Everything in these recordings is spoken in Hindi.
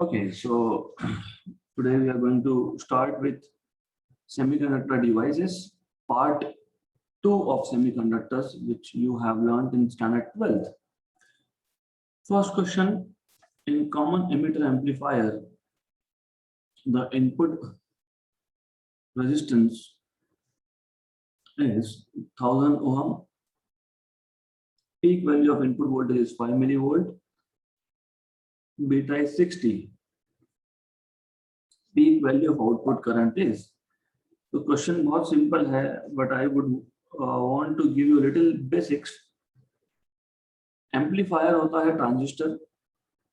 Okay, so today we are going to start with semiconductor devices, part 2 of semiconductors, which you have learned in standard 12th. First question, in common emitter amplifier, the input resistance is 1000 ohm, peak value of input voltage is 5 millivolt, beta is 60, peak value of output current is. तो क्वेश्चन बहुत सिंपल है, but I would want to give you little basics. Amplifier होता है ट्रांजिस्टर.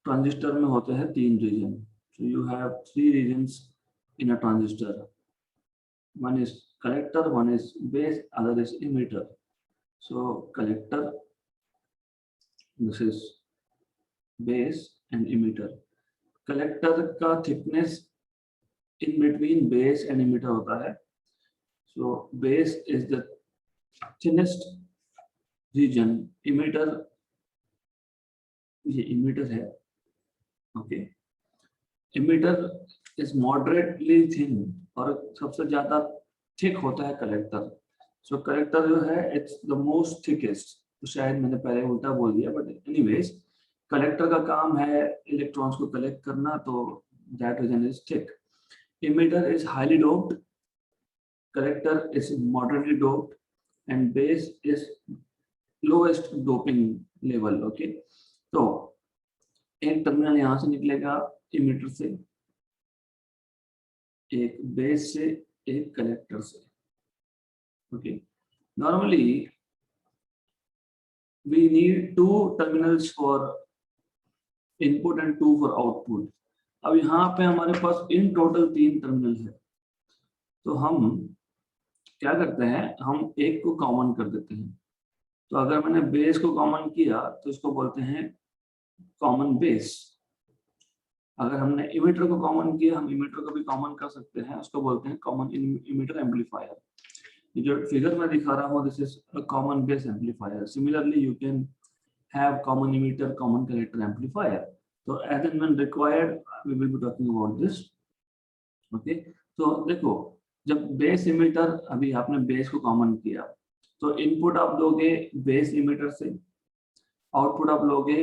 ट्रांजिस्टर में होते हैं 3 region. So you have 3 regions in a transistor. One is collector, one is base, other is emitter. So collector, this is base and emitter. Collector का thickness in between base and emitter होता है. So base is the thinnest region. Emitter, ये emitter है. Okay. Emitter is moderately thin और सबसे ज्यादा thick होता है collector. So collector जो है it's the most thickest. तो शायद मैंने पहले उल्टा बोल दिया, but anyways collector का काम है electrons को collect करना, तो that region is thick. Emitter is highly doped. Collector is moderately doped and base is lowest doping level. Okay, तो एक टर्मिनल यहां से निकलेगा इमिटर से, एक बेस से, एक कलेक्टर से. Okay, normally we need 2 terminals for input and 2 for output. अब यहाँ पे हमारे पास इन टोटल 3 टर्मिनल है, तो हम क्या करते हैं, हम एक को कॉमन कर देते हैं. तो अगर मैंने बेस को कॉमन किया तो इसको बोलते हैं कॉमन बेस. अगर हमने इमिटर को कॉमन किया, हम इमिटर को भी कॉमन कर सकते हैं, उसको बोलते हैं कॉमन इमिटर एम्पलीफायर. ये जो फिगर में दिखा रहा हूँ, this is a common base amplifier. Similarly you can have common emitter, common collector amplifier. तो as and when required we will be talking about this. Okay, तो देखो, जब बेस इमिटर, अभी आपने बेस को कॉमन किया, तो इनपुट आप लोगे बेस इमिटर से, आउटपुट आप लोगे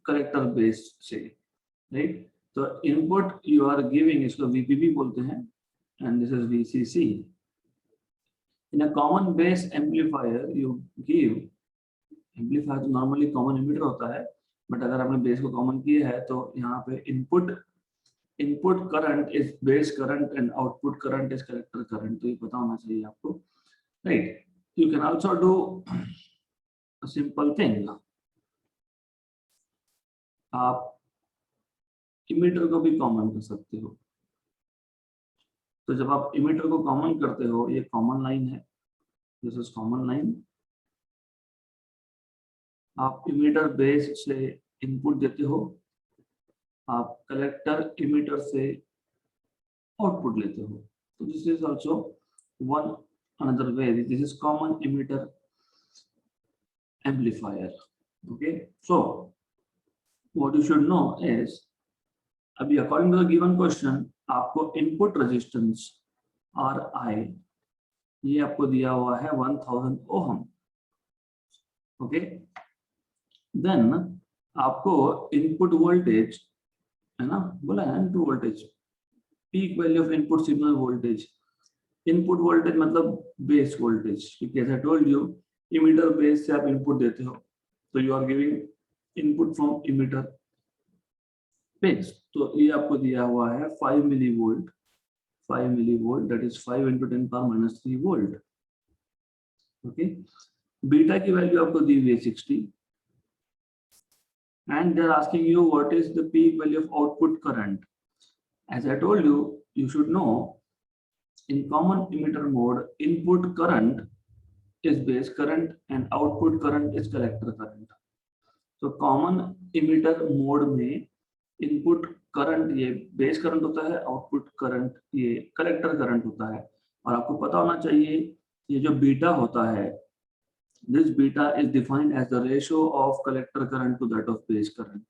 कलेक्टर बेस से, राइट. तो इनपुट यू आर गिविंग, इसको वीपीबी बोलते हैं, and this is VCC. In a common base amplifier you give, amplifier तो नॉर्मली कॉमन इमिटर होता है, बट अगर आपने बेस को कॉमन किया है तो यहाँ पे input current is base current and output current is collector current. तो ये पता होना चाहिए आपको, right. You can also do a simple thing. आप इमिटर को भी कॉमन कर सकते हो. तो जब आप इमिटर को कॉमन करते हो, ये कॉमन लाइन है, दिस इज कॉमन लाइन. आप इमिटर बेस से इनपुट देते हो, आप कलेक्टर इमिटर से आउटपुट लेते हो. तो this is also one another way. This is common emitter amplifier. Okay, so what you should know is, अभी according to the given question, आपको input resistance RI ये आपको दिया हुआ है 1000 ओम. ओके, देन आपको इनपुट वोल्टेज है ना, बोला है input voltage, peak value of input signal voltage. Input voltage मतलब बेस वोल्टेज, क्योंकि ऐसा टोल्ड यू इमिटर बेस से आप इनपुट देते हो, तो you are giving input from emitter base. तो ये आपको दिया हुआ है 5 millivolt, 5 millivolt, that is 5 × 10⁻³ volt. Okay, beta की वैल्यू आपको दी हुई है 60, and they are asking you what is the peak value of output current. As I told you, you should know in common emitter mode, input current is base current and output current is collector current. So common emitter mode में input current ये base current होता है, output current ये collector current होता है. और आपको पता होना चाहिए ये जो बीटा होता है, this beta is defined as the ratio of collector current to that of base current.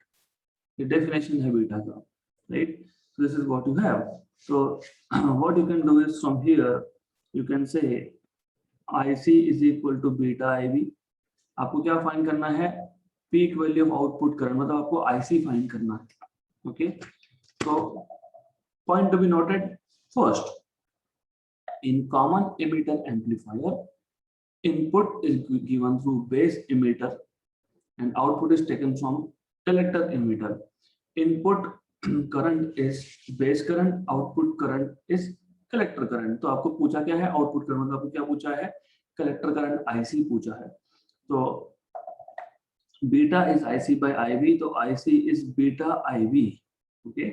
ये definition है बीटा का. right? So this is what you have. So what you can do is from here you can say IC is equal to beta IB. आपको क्या फाइंड करना है? Peak value of output current, मतलब आपको IC फाइंड करना है. ओके, तो point to be noted, first, in common emitter amplifier, input is given through base emitter and output is taken from collector emitter. Input current is base current, output current is collector current. तो आपको पूछा क्या है? आउटपुट करंट, मतलब आपको क्या पूछा है? कलेक्टर करंट IC पूछा है. तो beta is IC by IB, तो IC is beta IB. Okay,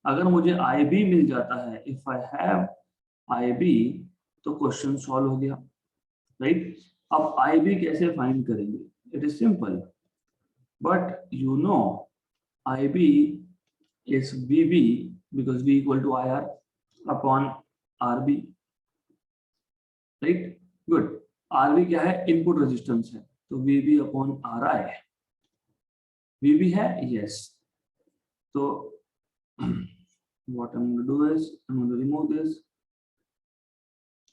अगर मुझे IB मिल जाता है, इफ आई हैव IB, तो क्वेश्चन सॉल्व हो गया, राइट? अब IB कैसे फाइंड करेंगे? It is simple, but you know IB is VB because V equal to IR upon RB, right? Good. RB क्या है? इनपुट रेजिस्टेंस है, तो VB upon RI. VB है, yes. तो what I'm going to do is I'm going to remove this.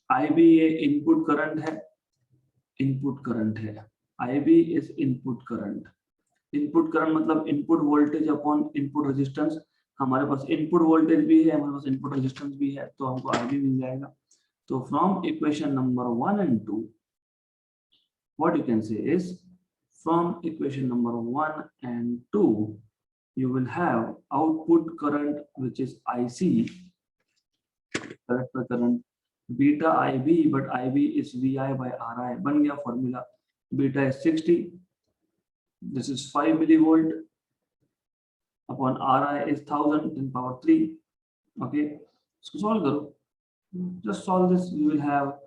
IB ये इनपुट करंट है, इनपुट करंट है. IB is input current. Input current मतलब input voltage upon input resistance. हमारे पास इनपुट वोल्टेज भी है, हमारे पास इनपुट रेजिस्टेंस भी है, तो हमको IB मिल जाएगा. तो from equation number 1 and 2, what you can say is, from equation number 1 and 2, you will have output current which is IC, collector current, beta IB, but IB is VI by RI. बन गया formula. Beta is 60, this is 5 millivolt upon RI is 1000 in power 3. Okay, so solve करो. Just solve this. You will have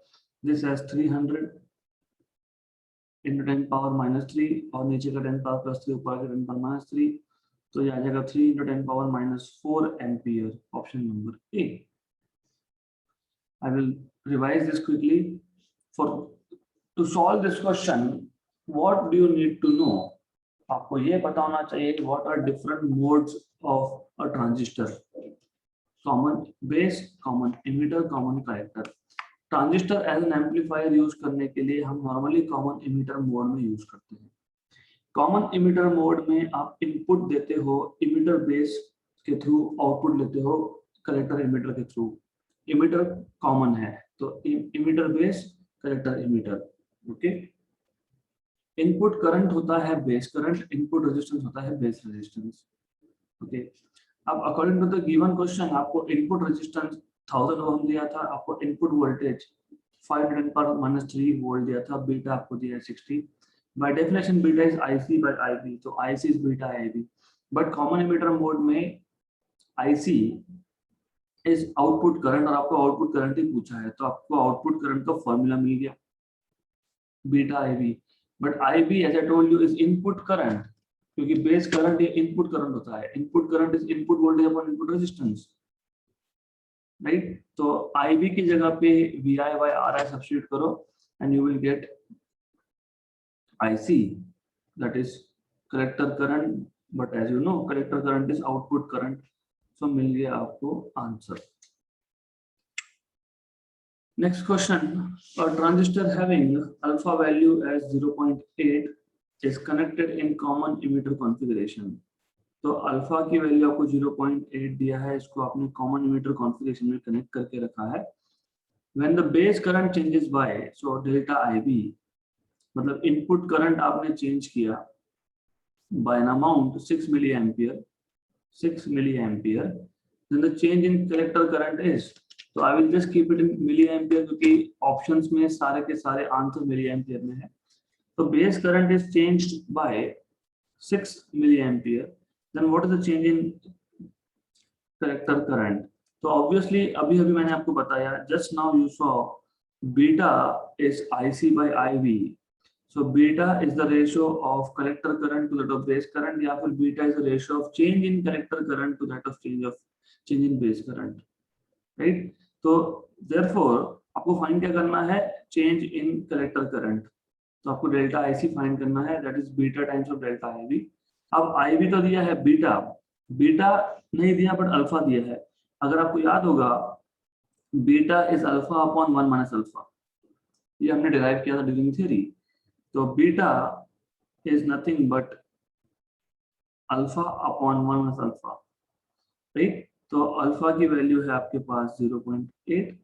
this as 300 into 10 power minus 3, और नीचे का 10 power plus 3, ऊपर का 10 power minus 3, तो ये आ जाएगा 3 into 10 power minus 4 ampere. Option number A. I will revise this quickly. To solve this question, what do you need to know? आपको ये पता होना चाहिए what are different modes of a transistor. Common base, common emitter, common collector. Transistor as an amplifier use करने के लिए हम नॉर्मली कॉमन इमिटर मोड में यूज करते हैं. कॉमन इमिटर मोड में आप इनपुट देते हो इमिटर बेस के थ्रू, आउटपुट लेते हो कलेक्टर इमिटर के थ्रू. इमिटर कॉमन है, तो emitter base, collector emitter. Okay, input current होता है बेस करंट, इनपुट रेजिस्टेंस होता है बेस रेजिस्टेंस. ओके, अब according to the given question आपको इनपुट रेजिस्टेंस 1000 ओम दिया था, आपको इनपुट वोल्टेज 500 - 3 वोल्ट दिया था, बीटा आपको दिया है 60. By definition beta is IC by IB, तो IC is beta IB. But common emitter mode में IC इज आउटपुट करंट, और आपको आउटपुट करंट ही पूछा है, तो आपको आउटपुट करंट का फॉर्मूला मिल गया, beta IB. But IB as I told you is input current, क्योंकि बेस करंट ये इनपुट करंट होता है. Input current is input voltage upon input resistance, right? तो IB की जगह पे VI by RI सब्स्टिट्यूट करो and you will get IC, that is collector current, but as you know collector current is output current, so मिल गया आपको answer. Next question, a transistor having alpha value as 0.8 is connected in common emitter configuration. तो अल्फा की वैल्यू आपको 0.8 दिया है, इसको आपने कॉमन इमिटर कॉन्फ़िगरेशन में कनेक्ट करके रखा है. When the base current changes by, so delta IB, मतलब इनपुट करंट आपने चेंज किया by an amount 6 milli ampere, then the change in collector current is, तो I will just keep it in milli ampere, क्योंकि ऑप्शंस में सारे के सारे आंसर मिली एम्पियर में है. तो base current is changed by 6 milli ampere. Then what is the change in collector current? तो obviously अभी मैंने आपको बताया, just now you saw beta is IC by IB. So beta is the ratio of collector current to that of base current, या फिर beta is the ratio of change in collector current to that of change in base current, right? तो therefore आपको find क्या करना है? Change in collector current. तो आपको delta IC find करना है, that is beta times of delta IB. अब IB तो दिया है बीटा, बीटा नहीं दिया बट अल्फा दिया है। अगर आपको याद होगा beta is alpha upon 1 minus alpha, ये हमने डिराइव किया था ड्यूरिंग थ्योरी। तो beta is nothing but alpha upon 1 minus alpha, right. तो अल्फा की वैल्यू है आपके पास 0.8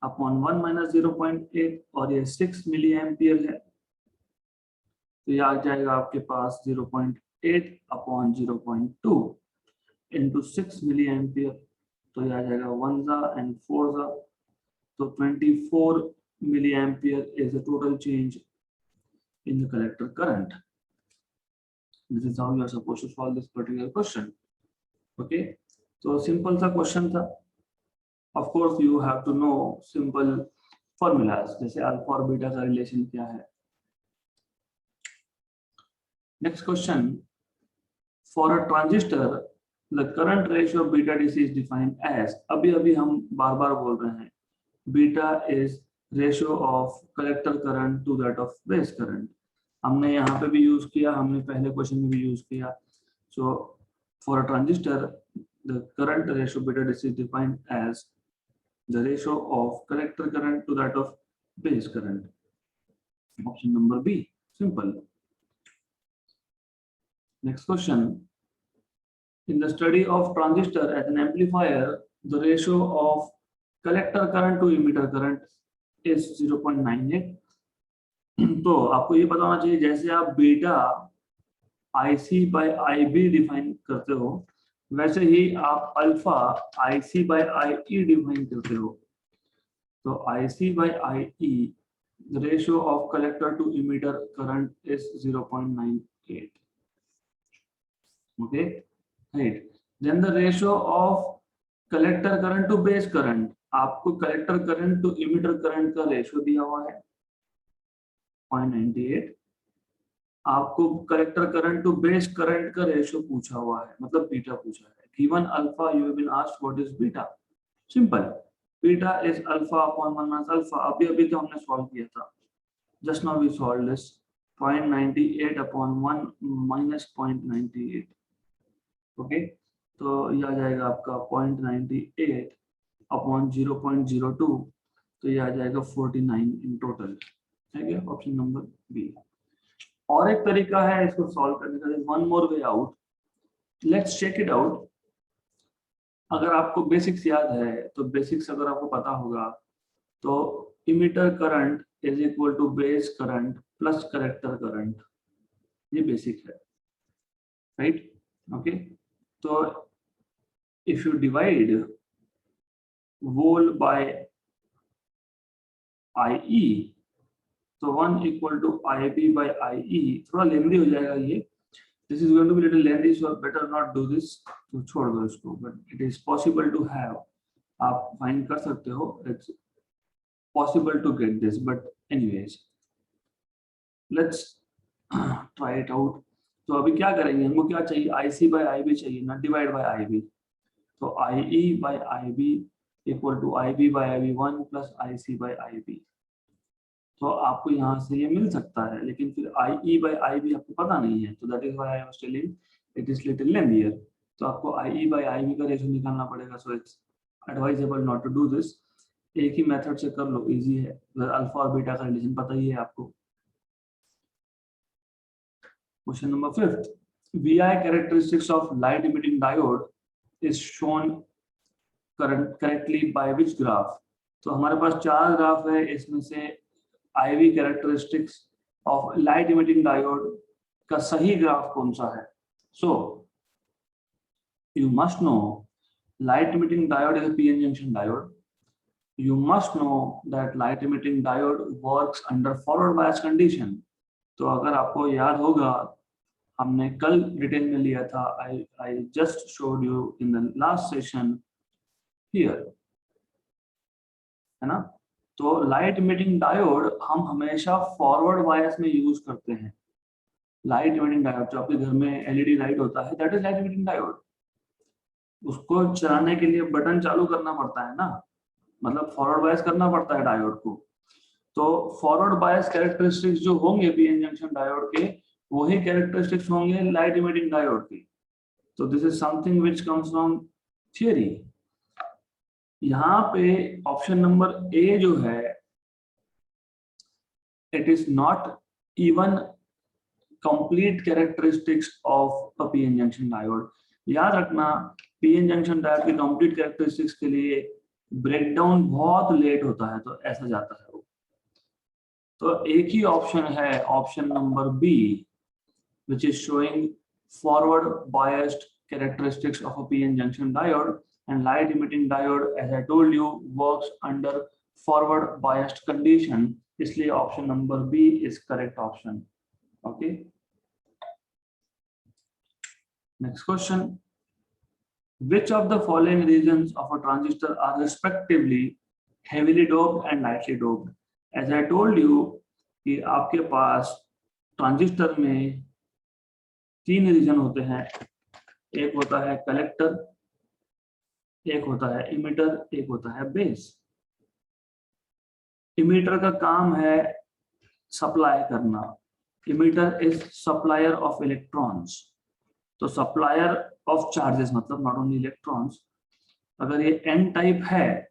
अपॉन 1 माइनस 0.8 और ये 6 मिली एम्पियर है। तो ये आ जाएगा आपके पास 0.8 अपॉन 0.2 इंटू 6 मिली एम्पियर। तो ये आ जाएगा 1 ज़ा एंड 4 ज़ा, तो 24 milliampere is the total change in the collector current. This is how you are supposed to solve this particular question. Okay, so simple सा question था. Of course you have to know simple formulas, जैसे अल्फा और बीटा का रिलेशन क्या है. Next question, for a transistor the current ratio of beta DC is defined as, अभी हम बार-बार बोल रहे हैं, beta is ratio of collector current to that of base current. हमने यहाँ पे भी यूज किया, हमने पहले क्वेश्चन में भी यूज किया. So for a transistor the current ratio beta DC is defined as the ratio of collector current to that of base current. Option number B, simple. Next question, in the study of transistor as an amplifier the ratio of collector current to emitter current is 0.98. तो आपको ये पता होना चाहिए, जैसे आप beta IC by IB define करते हो वैसे ही आप alpha IC by IE define करते हो. तो IC by IE the ratio of collector to emitter current is 0.98. Okay, right. Then the ratio of collector current to base current, आपको collector current to emitter current का रेशियो दिया हुआ है 0.98. आपको collector current to base current का रेशियो पूछा हुआ है, मतलब बीटा पूछा है. Given alpha you have been asked what is beta. Simple, beta is alpha upon 1 minus alpha. अभी तो हमने सॉल्व किया था, just now we solve this. 0.98 upon 1 minus 0.98. Okay, तो ये आ जाएगा आपका 0.98 अपॉन 0.02, तो ये आ जाएगा 49 इन टोटल. ठीक है, ऑप्शन नंबर बी. और एक तरीका है इसको सॉल्व करने का, one more way out. Let's check it out. अगर आपको बेसिक्स याद है तो बेसिक्स अगर आपको पता होगा तो emitter current is equal to base current plus collector current, ये बेसिक है, राइट. ओके, तो if you divide whole by IE तो 1 equal to IB by IE. थोड़ा लेंदी हो जाएगा ये, this is going to be little lengthy, so better not do this. तो छोड़ दो इसको, but it is possible to have, आप फाइंड कर सकते हो. It's possible to get this, but anyways let's try it out. तो अभी क्या करेंगे, हमको क्या चाहिए, IC बाय IB चाहिए ना, डिवाइड बाय IB. तो IE by IB equal to IB by IB1 plus IC by IB. तो आपको यहाँ से ये मिल सकता है, लेकिन फिर IE बाय IB आपको पता नहीं है, तो that is why I was telling it is little lengthier. तो आपको IE बाय IB का रेशियो निकालना पड़ेगा. So it's advisable not to do this. एक ही मेथड से कर लो, इजी है. अल्फा और बीटा का रिलेशन पता ही है आपको. Question number 5, VI characteristics of light emitting diode is shown correctly by which graph. तो हमारे पास 4 ग्राफ है, इसमें से IV characteristics of light emitting diode का सही ग्राफ कौन सा है. So you must know light emitting diode is a PN junction diode. You must know that light emitting diode works under forward bias condition. तो अगर आपको याद होगा, हमने कल डिटेल में लिया था, I just showed you in the last session here, है ना. तो लाइट इमिटिंग डायोड हम हमेशा फॉरवर्ड बायस में यूज करते हैं. लाइट इमिटिंग डायोड जो आपके घर में LED लाइट होता है, that is light emitting diode. उसको चलाने के लिए बटन चालू करना पड़ता है ना, मतलब फॉरवर्ड बायस करना पड़ता है डायोड को. तो फॉरवर्ड बायस कैरेक्टरिस्टिक्स जो होंगे PN जंक्शन डायोड के, वही कैरेक्टरिस्टिक्स होंगे लाइट इमिटिंग डायोड के. So this is something which comes from theory. यहाँ पे ऑप्शन नंबर ए जो है, it is not even complete characteristics of a PN junction diode. याद रखना, PN junction diode की complete characteristics के लिए ब्रेकडाउन बहुत लेट होता है, तो ऐसा जाता है वो। तो एक ही ऑप्शन है, option number B, which is showing forward biased characteristics of a PN junction diode, and light emitting diode, as I told you, works under forward biased condition. इसलिए option number B is correct option. Okay. Next question. Which of the following regions of a transistor are respectively heavily doped and lightly doped? As I told you कि आपके पास ट्रांजिस्टर में 3 रीजन होते हैं, एक होता है कलेक्टर, एक होता है इमिटर, एक होता है बेस। इमिटर का काम है सप्लाई करना, emitter is supplier of electrons, तो सप्लायर ऑफ चार्जेस मतलब नॉट ओनली इलेक्ट्रॉन्स। अगर ये एन टाइप है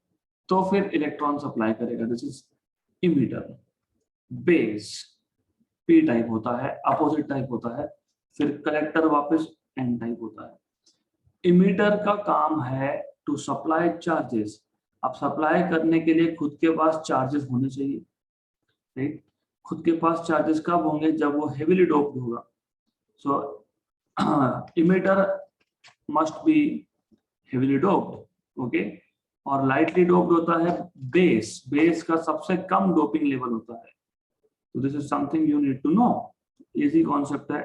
तो फिर इलेक्ट्रॉन सप्लाई करेगा, this is emitter. Base P type होता है, अपोजिट टाइप होता है, फिर कलेक्टर वापस एन टाइप होता है। इमिटर का काम है टू सप्लाई चार्जेस। अब सप्लाई करने के लिए खुद के पास चार्जेस होने चाहिए, राइट? खुद के पास चार्जेस कब होंगे? जब वो हेवीली डोप्ड होगा। So emitter must be heavily doped, okay. और लाइटली डोप्ड होता है बेस, बेस का सबसे कम डोपिंग लेवल होता है। तो this is something you need to know, easy concept है।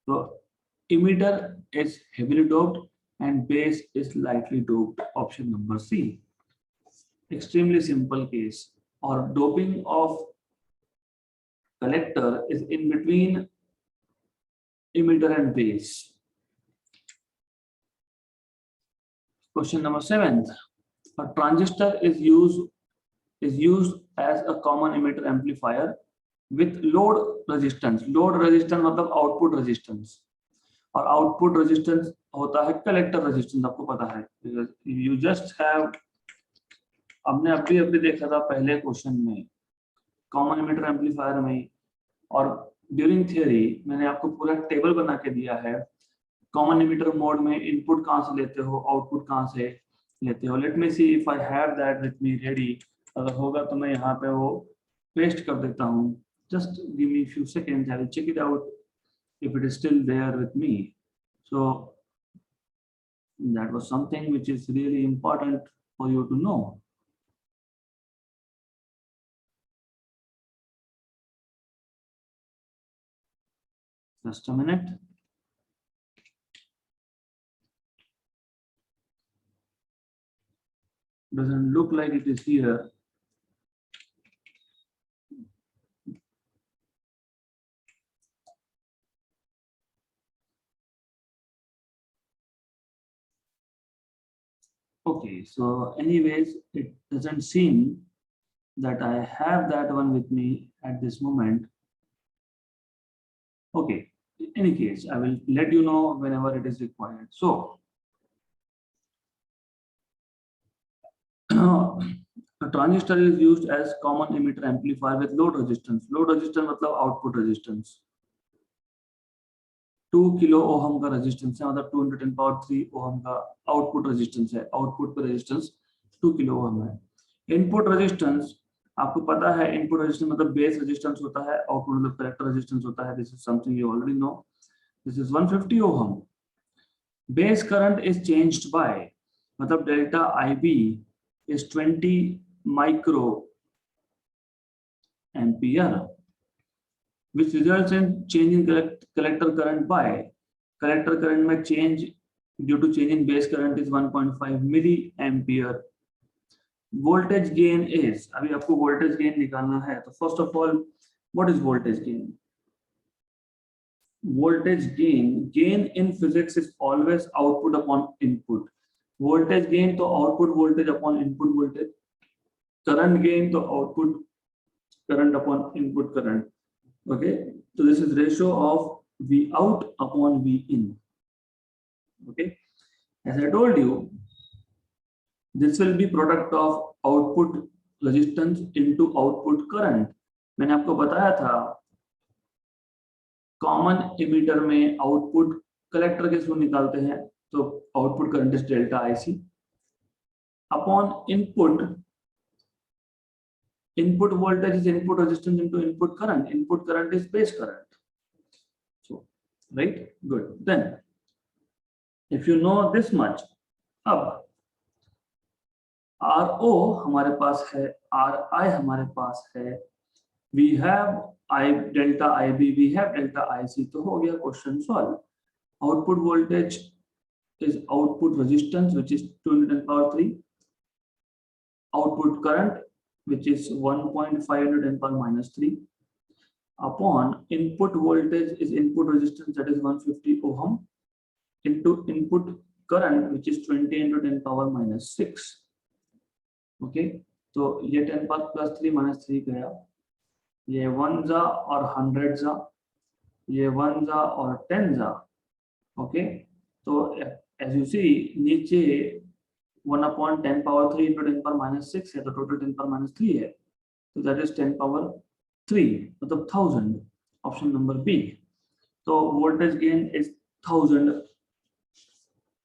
तो emitter is heavily doped and base is lightly doped, option number C. Extremely simple case. Or doping of collector is in between emitter and base. Question number 7. A transistor is used as a common emitter amplifier with load resistance. Load resistance मतलब output resistance, और आउटपुट रेजिस्टेंस होता है कलेक्टर रेजिस्टेंस, आपको पता है। यू जस्ट हैव, हमने अभी देखा था पहले क्वेश्चन में कॉमन एमिटर एम्पलीफायर में, और ड्यूरिंग थियरी मैंने आपको पूरा टेबल बना के दिया है। कॉमन एमिटर मोड में इनपुट कहाँ से लेते हो, आउटपुट कहाँ से लेते हो। Let me see if I have that with me ready. अगर होगा तो मैं यहाँ पे वो पेस्ट कर देता हूँ। Just give me few seconds, I will check it out if it is still there with me. So that was something which is really important for you to know. Just a minute. Doesn't look like it is here. Okay, so anyways, it doesn't seem that I have that one with me at this moment. Okay, in any case, I will let you know whenever it is required. So a transistor is used as common emitter amplifier with load resistance. Load resistance मतलब output resistance। 2 किलो ओहम का रेजिस्टेंस है, मतलब 210³ ओहम का आउटपुट रेजिस्टेंस है। आउटपुट का रेजिस्टेंस 2 किलो ओहम है। इनपुट रेजिस्टेंस आपको पता है, इनपुट रेजिस्टेंस मतलब बेस रेजिस्टेंस होता है, आउटपुट मतलब कलेक्टर रेजिस्टेंस होता है। This is something you already know. This is 150 ohm. Base current is changed bye, मतलब delta IB is 20 micro ampere, which results in change in collector current by, collector current में change due to change in base current is 1.5 milliampere. Voltage gain is, अभी आपको voltage gain निकालना है, तो first of all what is voltage gain? Voltage gain in physics is always output upon input. Voltage gain तो output voltage upon input voltage, current gain तो output current upon input current. Okay, तो this is ratio of V out upon V in। Okay, as I told you, this will be product of output resistance into output current. मैंने आपको बताया था कॉमन इमीटर में आउटपुट कलेक्टर के थ्रू निकालते हैं, तो output current is delta IC upon input voltage is input resistance into input current is base current. So right, good. Then if you know this much, अब RO हमारे पास है, RI हमारे पास है, we have I delta IB, we have delta IC, तो हो गया question solve. Output voltage is output resistance which is 2 × 10⁻³ output current which is 1.5 × 10⁻³ upon input voltage is input resistance that is 150 ohm into input current which is 20 × 10⁻⁻6. Okay, तो ये 10⁻³ - 3 गया, ये 1 जा और 100 जा, ये 1 जा और 10 जा. ओके, तो एज यू सी नीचे 1/10⁻³ × 10⁻⁶ है, तो टोटल 10⁻³ है, तो दैट इज 10⁻³ मतलब 1000. Option number B. तो voltage gain is 1000.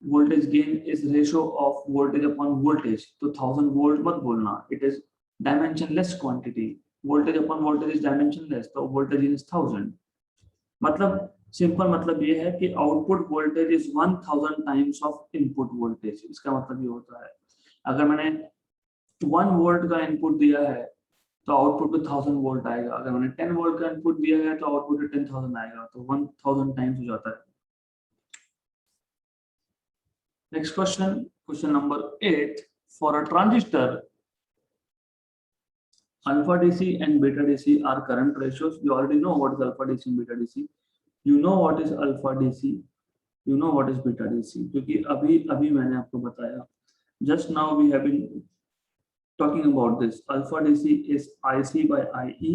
Voltage gain is ratio of voltage upon voltage. तो 1000 वोल्ट मत बोलना, it is dimensionless quantity. Voltage upon voltage is dimensionless, तो वोल्टेज गेन इज 1000. मतलब सिंपल मतलब ये है कि output voltage is 1000 times of input voltage. इसका मतलब ये होता है अगर मैंने 1 वोल्ट का इनपुट दिया है तो आउटपुट पे 1000 वोल्ट आएगा. अगर मैंने 10 वोल्ट का इनपुट दिया है तो आउटपुट पे 10,000 आएगा, तो 1000 टाइम्स हो जाता है. Next question, question number 8. For a transistor alpha DC and beta DC are current ratios. You already know what is alpha DC and beta DC. You know what is alpha DC. You know what is beta DC. क्योंकि अभी मैंने आपको बताया. Just now we have been talking about this. Alpha DC is IC by IE.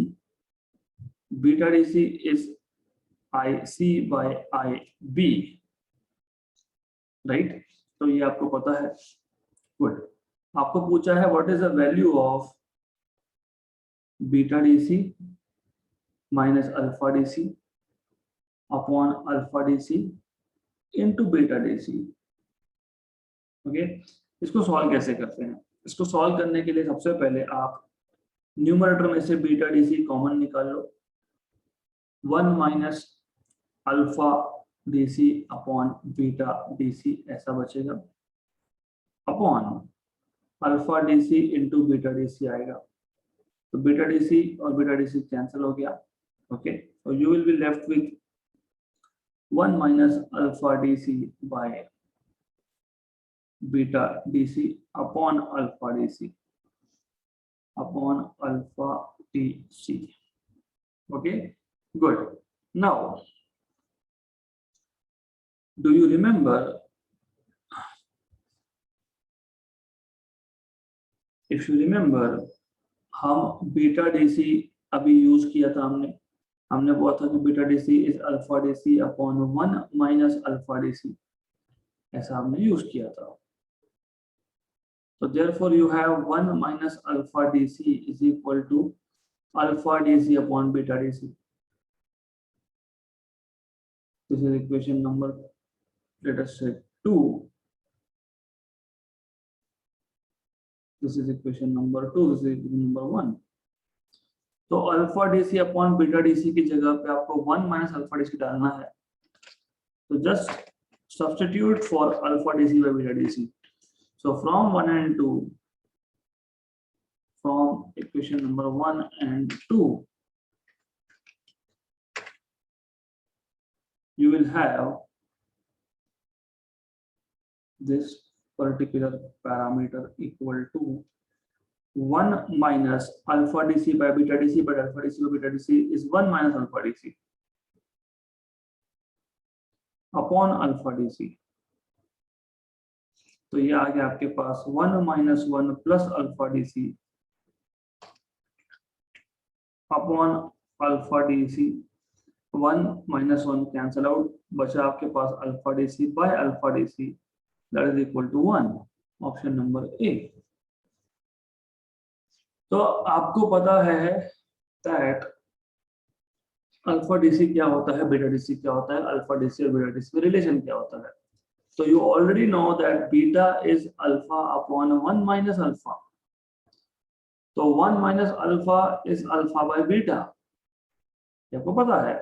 Beta DC is IC by IB. Right? तो ये आपको पता है. Good. आपको पूछा है what is the value of beta DC minus alpha DC upon alpha DC into beta DC. Okay, इसको सॉल्व कैसे करते हैं? इसको सॉल्व करने के लिए सबसे पहले आप न्यूमरेटर में से बीटा डीसी कॉमन निकाल लो. 1 minus alpha DC upon beta DC ऐसा बचेगा, upon alpha DC into beta DC आएगा. तो बीटा डीसी और बीटा डीसी कैंसिल हो गया. Okay, so you will be left with 1 minus alpha DC by beta DC upon alpha DC upon alpha DC. Okay, good. Now, do you remember? If you remember, हम बीटा डीसी अभी यूज किया था. हमने बोला था कि beta DC is alpha DC upon 1 minus alpha DC, ऐसा हमने यूज किया था. तो therefore you have 1 minus alpha DC is equal to alpha DC upon beta DC. This is equation number, let us say 2. This is equation number 2. This is equation number 1. तो alpha DC upon beta DC की जगह पे आपको 1 माइनस अल्फा डीसी डालना है. तो just substitute for alpha DC by beta DC. So from 1 and 2, from equation number 1 and 2, you will have this particular parameter equal to 1 minus alpha DC by beta DC, but alpha DC by beta DC is 1 minus alpha DC upon alpha DC. तो ये आ गया आपके पास 1 minus 1 plus alpha DC upon alpha DC. 1 minus 1 cancel out, बचा आपके पास alpha D C by alpha D C that is equal to 1, option number A. तो आपको पता है दैट अल्फा डी सी क्या होता है, बीटा डी सी क्या होता है, अल्फा डी सी और बीटा डी सी में रिलेशन क्या होता है। So you already know that beta is alpha upon 1 minus alpha. तो 1 minus alpha is alpha by beta. आपको पता है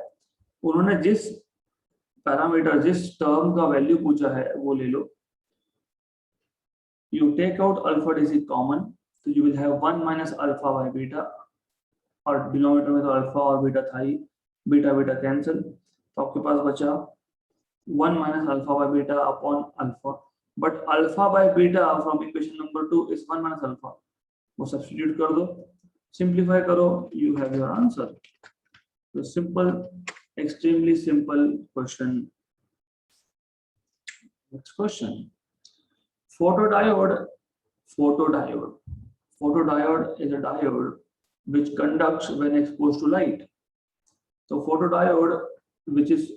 उन्होंने जिस पैरामीटर जिस टर्म का वैल्यू पूछा है वो ले लो। You take out alpha is common, so you will have 1 minus alpha by beta, और डिनोमिनेटर में तो अल्फा और बीटा था ही, बीटा बीटा कैंसिल, तो आपके पास बचा 1 minus alpha by beta upon alpha, but alpha by beta from equation number 2 is 1 minus alpha. वो सब्स्टिट्यूट कर दो, सिंप्लीफाई करो, you have your answer. So simple, extremely simple question. Next question. Photodiode is a diode which conducts when exposed to light. So photodiode, which is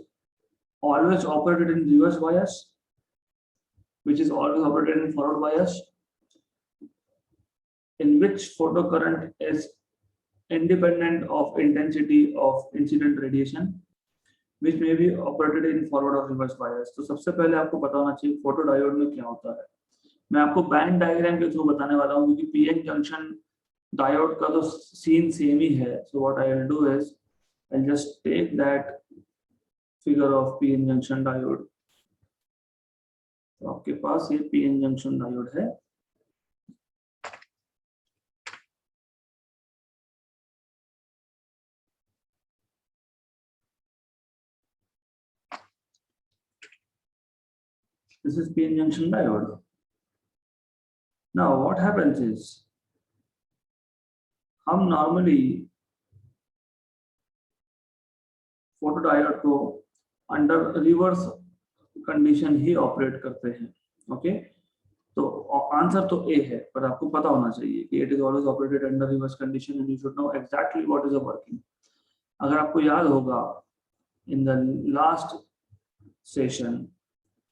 always operated in reverse bias, which is always operated in forward bias, in which photocurrent is independent of intensity of incident radiation, which may be operated in forward or reverse bias. तो सबसे पहले आपको पता होना चाहिए फोटोडायोड में क्या होता है। मैं आपको बैंड डायग्राम के थ्रू बताने वाला हूँ क्योंकि पीएन जंक्शन डायोड का तो सीन सेम ही है। So what I will do is I'll just take that figure of PN junction diode. तो आपके पास ये पीएन जंक्शन डायोड है। This is PN junction diode. Now what happens is हम normally फोटोडायोड को अंडर रिवर्स कंडीशन ही ऑपरेट करते हैं। ओके, तो आंसर तो ए है, पर आपको पता होना चाहिए कि it is always operated under reverse condition and you should know exactly what is the working. अगर आपको याद होगा इन द लास्ट सेशन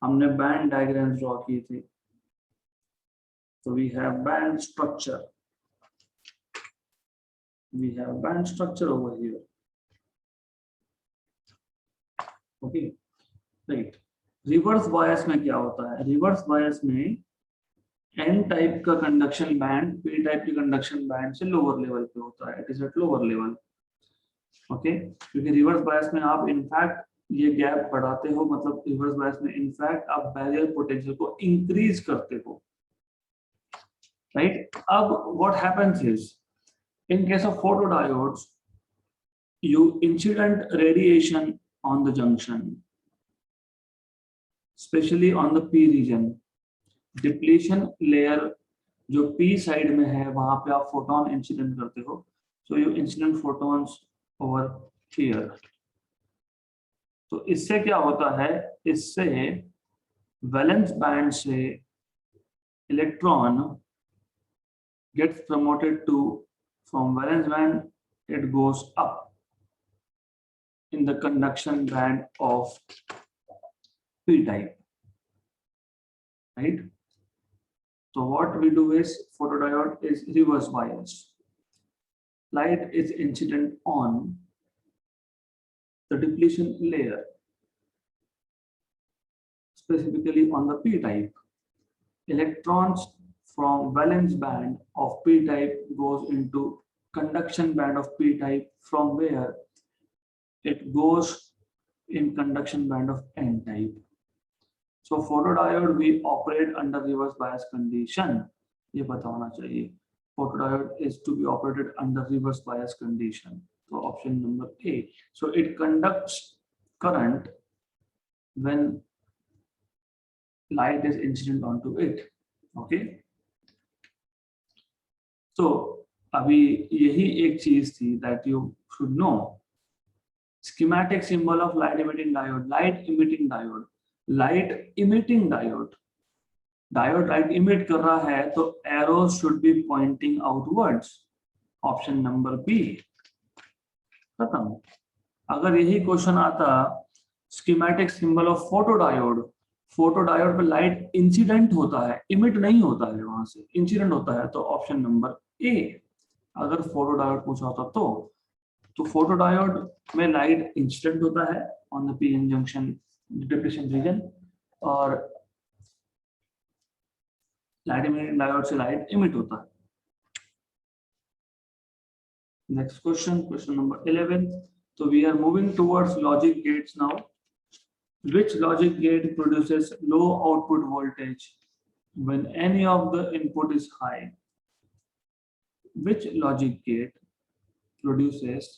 हमने बैंड डायग्राम ड्रॉ किए थे। So we have band structure. We have band structure over here. Okay, right. Reverse bias में क्या होता है? Reverse bias में N टाइप का कंडक्शन बैंड P टाइप की कंडक्शन बैंड से लोअर लेवल पे होता है। It is at lower level. Okay, क्योंकि रिवर्स बायस में आप इनफैक्ट ये गैप बढ़ाते हो, मतलब रिवर्स बायस में इनफैक्ट आप बैरियर पोटेंशियल को इंक्रीज करते हो। Right? What happens is, in case of photodiodes, you incident radiation on the junction, especially on the P region. Depletion layer जो P side में है वहां पे आप photon incident करते हो, so you incident photons over here. तो इससे क्या होता है, इससे वैलेंस बैंड से electron gets promoted to, from valence band it goes up in the conduction band of P type, right? So what we do is photodiode is reverse bias. Light is incident on the depletion layer, specifically on the P type. Electrons from valence band of P type goes into conduction band of P type, from where it goes in conduction band of N type. So photodiode we operate under reverse bias condition. ये पता होना चाहिए। Photodiode is to be operated under reverse bias condition. So option number A. So it conducts current when light is incident onto it. Okay. तो अभी यही एक चीज थी that you should know. Schematic symbol of light emitting diode, light emitting diode, light emitting diode. Diode light emit कर रहा है तो arrows should be pointing outwards. Option number B. खत्म। अगर यही क्वेश्चन आता schematic symbol of photodiode, photodiode पे लाइट इंसिडेंट होता है, इमिट नहीं होता है, वहां से इंसिडेंट होता है, तो ऑप्शन नंबर ए। अगर फोटोडायोड पूछा होता तो फोटोडायोड में लाइट इंसिडेंट होता है on the PN junction depletion region, और लाइट इमिटिंग डायोड से लाइट इमिट होता है। Next question, question number 11। So we are moving towards logic gates now. Which logic gate produces low output voltage when any of the input is high? Which logic gate produces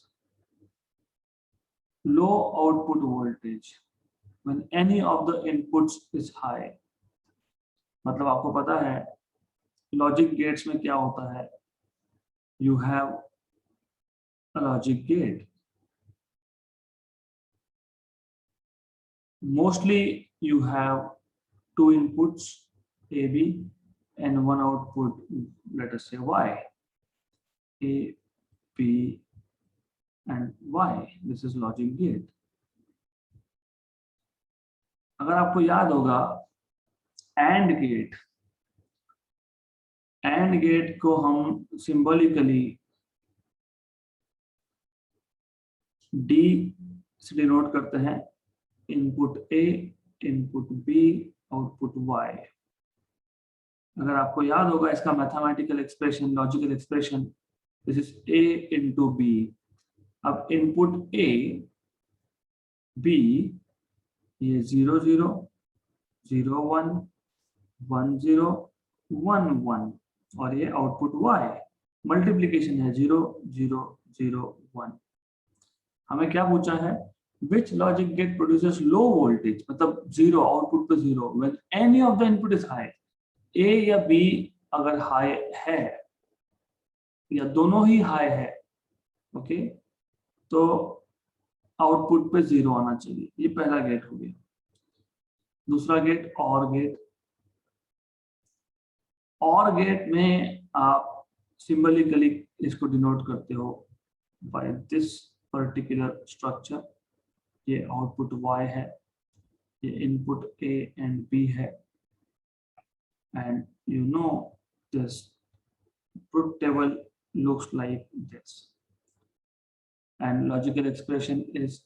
low output voltage when any of the inputs is high? मतलब आपको पता है लॉजिक गेट्स में क्या होता है, you have a logic gate. Mostly you have two inputs A, B and one output, let us say Y. A, B and Y. This is logic gate. अगर आपको याद होगा AND गेट को हम सिंबॉलिकली D से डिनोट करते हैं, input A, input B, output Y। अगर आपको याद होगा इसका mathematical expression, logical expression, this is A into B। अब इनपुट A, B, ये 0 0 0 1 1 0 1 1, और ये आउटपुट Y मल्टीप्लीकेशन है 0 0 0 1। हमें क्या पूछा है, which logic gate produces low voltage, मतलब 0 आउटपुट पे 0 when any of the input is high. A या B अगर हाई है या दोनों ही हाई है, ओके, तो आउटपुट पे 0 आना चाहिए। ये पहला गेट हो गया। दूसरा गेट और गेट, और गेट में आप सिंबलिकली इसको डिनोट करते हो बाय दिस पर्टिकुलर स्ट्रक्चर। ये आउटपुट Y है, ये इनपुट A एंड B है, and you know this truth table looks like this, and logical expression is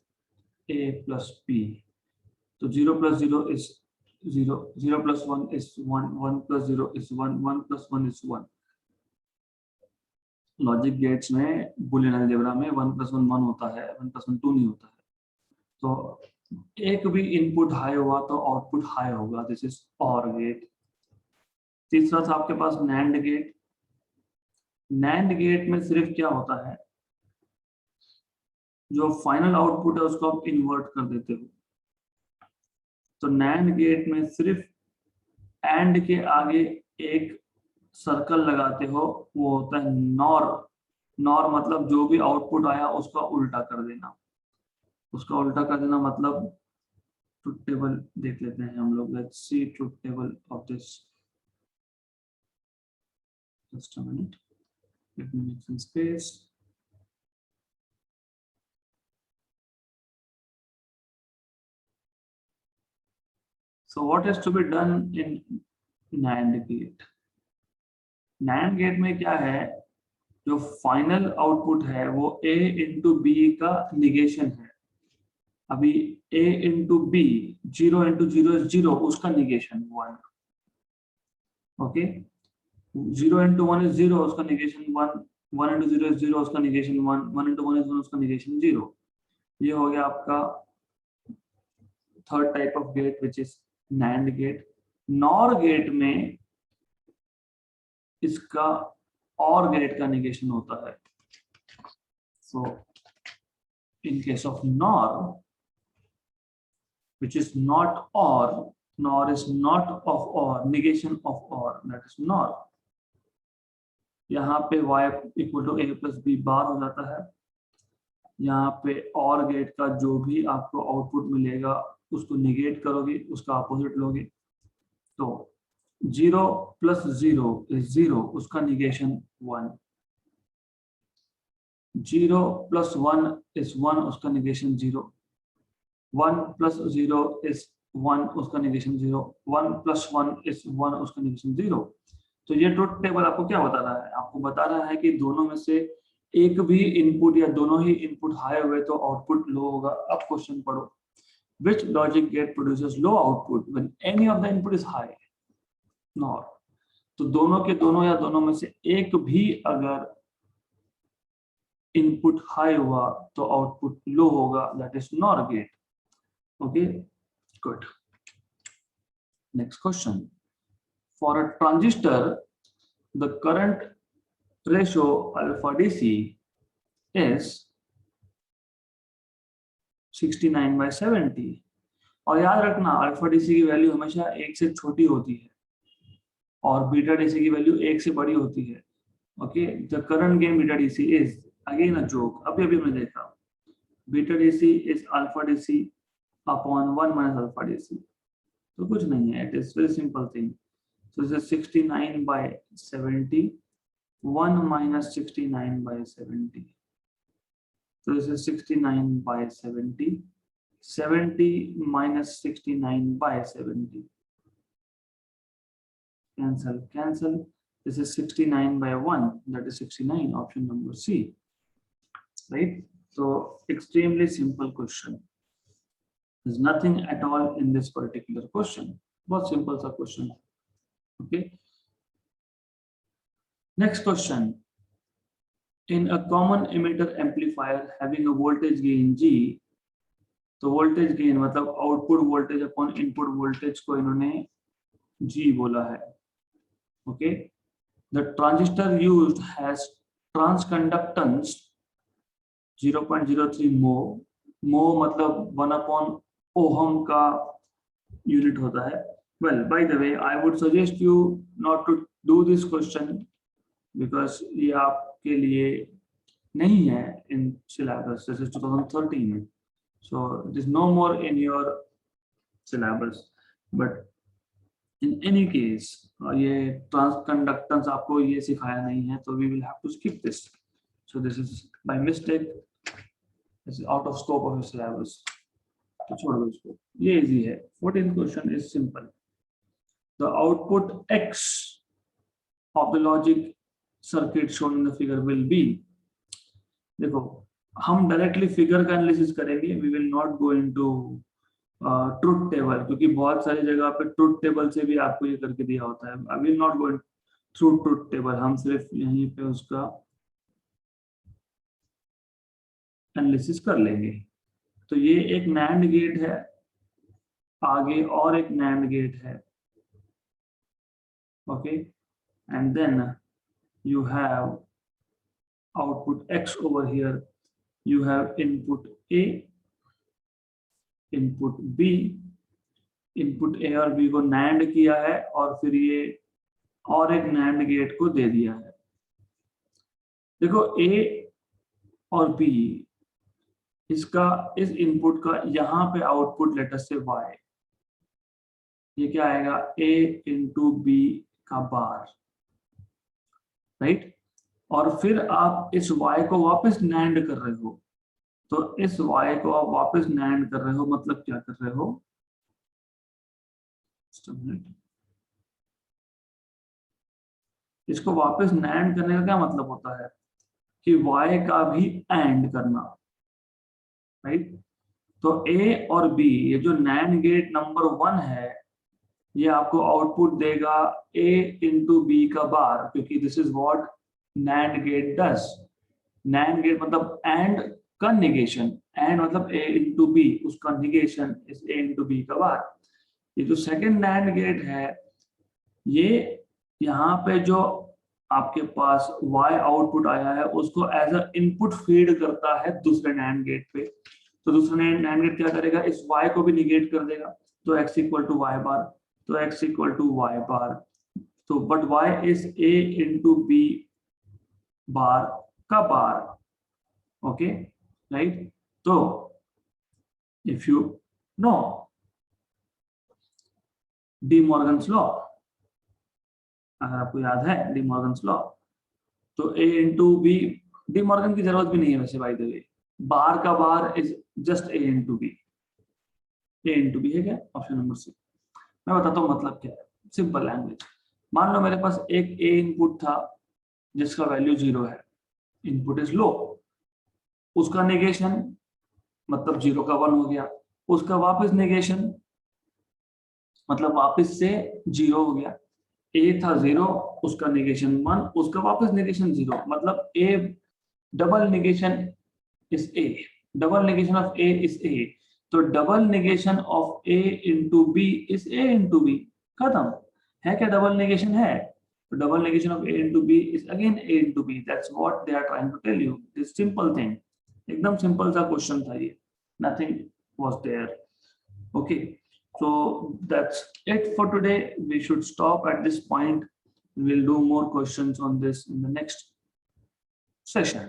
A plus B. So 0 plus 0 is 0, 0 plus 1 is 1, 1 plus 0 is 1, 1 plus 1 is 1। Logic gates में बुलियन अलजेब्रा में 1 plus 1 1 होता है, 1 plus 1 2 नहीं होता है। तो एक भी इनपुट हाई हुआ तो आउटपुट हाई होगा, दिस इज OR गेट। तीसरा था आपके पास NAND गेट। NAND गेट में सिर्फ क्या होता है, जो फाइनल आउटपुट है उसको आप इन्वर्ट कर देते हो। तो NAND गेट में सिर्फ AND के आगे एक सर्कल लगाते हो, वो होता है NOR। NOR मतलब जो भी आउटपुट आया उसका उल्टा कर देना। उसका उल्टा कर देना मतलब ट्रुथ टेबल देख लेते हैं हम लोग। Let's see truth table of this. Just a minute, let me make some space. So what is to be done in NAND gate? NAND gate में क्या है, जो फाइनल आउटपुट है वो A into B का निगेशन है। अभी A into B, 0 into 0 is 0, उसका निगेशन 1। ओके, 0 into 1 is 0, उसका निगेशन 1, 1 into 0 is 0, उसका निगेशन 1, 1 into 1 is 1, उसका निगेशन 0। ये हो गया आपका third type of gate which is NAND gate. NOR gate में इसका OR गेट का निगेशन होता है। So in case of NOR which is not OR, NOR is not of OR, negation of OR, that is NOR। यहाँ पे Y equal to A plus B बार हो जाता है। यहाँ पे OR गेट का जो भी आपको आउटपुट मिलेगा उसको निगेट करोगे, उसका अपोजिट लोगे। तो 0 plus 0 is 0, उसका निगेशन 1। 0 plus 1 is 1, उसका निगेशन 0। 1 प्लस 0 इज 1, उसका निगेशन 0, 1 प्लस 1 इज 1, उसका निगेशन 0। तो ये ट्रुथ टेबल आपको क्या बता रहा है? आपको बता रहा है कि दोनों में से एक भी इनपुट या दोनों ही इनपुट हाई हुए तो आउटपुट लो होगा। अब क्वेश्चन पढ़ो, which logic gate produces low output when any of the input is high? NOR। तो दोनों के दोनों या दोनों में से एक भी अगर इनपुट हाई हुआ तो आउटपुट लो होगा, that is NOR gate. Okay, good. Next question, for a transistor the current ratio alpha DC is 69/70। और याद रखना अल्फा DC की वैल्यू हमेशा 1 से छोटी होती है और बीटा DC की वैल्यू 1 से बड़ी होती है। Okay, the current gain beta DC is, again a joke, अभी हमने देखा, beta DC is alpha DC upon 1 minus alpha DC। तो कुछ नहीं है, it is very simple thing. So this is 69/70, 1 minus 69/70. So this is 69/70. 70 minus 69/70. Cancel, cancel. This is 69/1. That is 69. Option number C. Right? So extremely simple question. There's nothing at all in this particular question. बहुत simple सा question. Okay. Next question. In a common emitter amplifier having a voltage gain G, तो voltage gain मतलब output voltage upon input voltage को इन्होंने G बोला है। Okay, the transistor used has transconductance 0.03 mho। mho मतलब 1/ohm का यूनिट होता है। Well, by the way, I would suggest you not to do this question because ये आपके लिए नहीं है in syllabus. This is 2013, so it is no more in your syllabus. But in any case, ये transconductance आपको ये सिखाया नहीं है, तो we will have to skip this. So this is by mistake. This is out of scope of your syllabus. तो छोड़ दो इसको, ये easy है। 14th question is simple. The output X of the logic circuit shown in the figure will be, देखो हम डायरेक्टली फिगर का एनालिसिस करेंगे, we will not go into truth table, क्योंकि बहुत सारी जगह पे ट्रुथ टेबल से भी आपको ये करके दिया होता है। I will not go through truth table, हम सिर्फ यहीं पे उसका एनालिसिस कर लेंगे। तो ये एक नैंड गेट है, आगे और एक नैंड गेट है। Okay, and then you have output X over here, you have input A, input B, input A और B को NAND किया है और फिर ये और एक NAND गेट को दे दिया है। देखो A और B, इसका इस इनपुट का यहाँ पे आउटपुट लेटर से Y, ये क्या आएगा A into B का बार, राइट। और फिर आप इस y को वापस NAND कर रहे हो, तो इस y को आप वापस NAND कर रहे हो, मतलब क्या कर रहे हो, इसको वापस NAND करने का क्या मतलब होता है कि y का भी AND करना, राइट। तो A और B, ये जो NAND गेट नंबर 1 है, ये आपको आउटपुट देगा A into B का बार, क्योंकि this is what NAND gate does। NAND gate मतलब AND का negation, AND मतलब A into B, उसका negation is A into B का बार। ये जो सेकंड NAND गेट है, ये यहाँ पे जो आपके पास Y आउटपुट आया है उसको एज अ इनपुट फीड करता है दूसरे NAND गेट पे। तो दूसरा NAND गेट क्या करेगा, इस Y को भी निगेट कर देगा, तो X equal to Y bar, तो X equal to Y bar, तो but Y is A into B bar का बार। Okay, right. तो if you know De Morgan's law, अगर आपको याद है डी मॉर्गन्स लॉ, तो A into B, De Morgan की जरूरत भी नहीं है वैसे, बाय द वे, बार का bar is just A into B। A into B है क्या? Option number C. मैं बताता हूँ मतलब क्या है, सिंपल लैंग्वेज। मान लो मेरे पास एक A इनपुट था जिसका वैल्यू 0 है, इनपुट इज लो, उसका नेगेशन मतलब 0 का 1 हो गया, उसका वापस नेगेशन मतलब वापस से 0 हो गया। A था 0, उसका नेगेशन 1, उसका वापस नेगेशन 0, मतलब A double negation is A, double negation of A इज A, तो double negation of A into B is A into B. खत्म है क्या? डबल नेगेशन है, तो double negation of A into B is again A into B. That's what they are trying to tell you, this simple thing. एकदम सिंपल सा क्वेश्चन था ये, nothing was there. Okay, so that's it for today. We should stop at this point. We'll do more questions on this in the next session.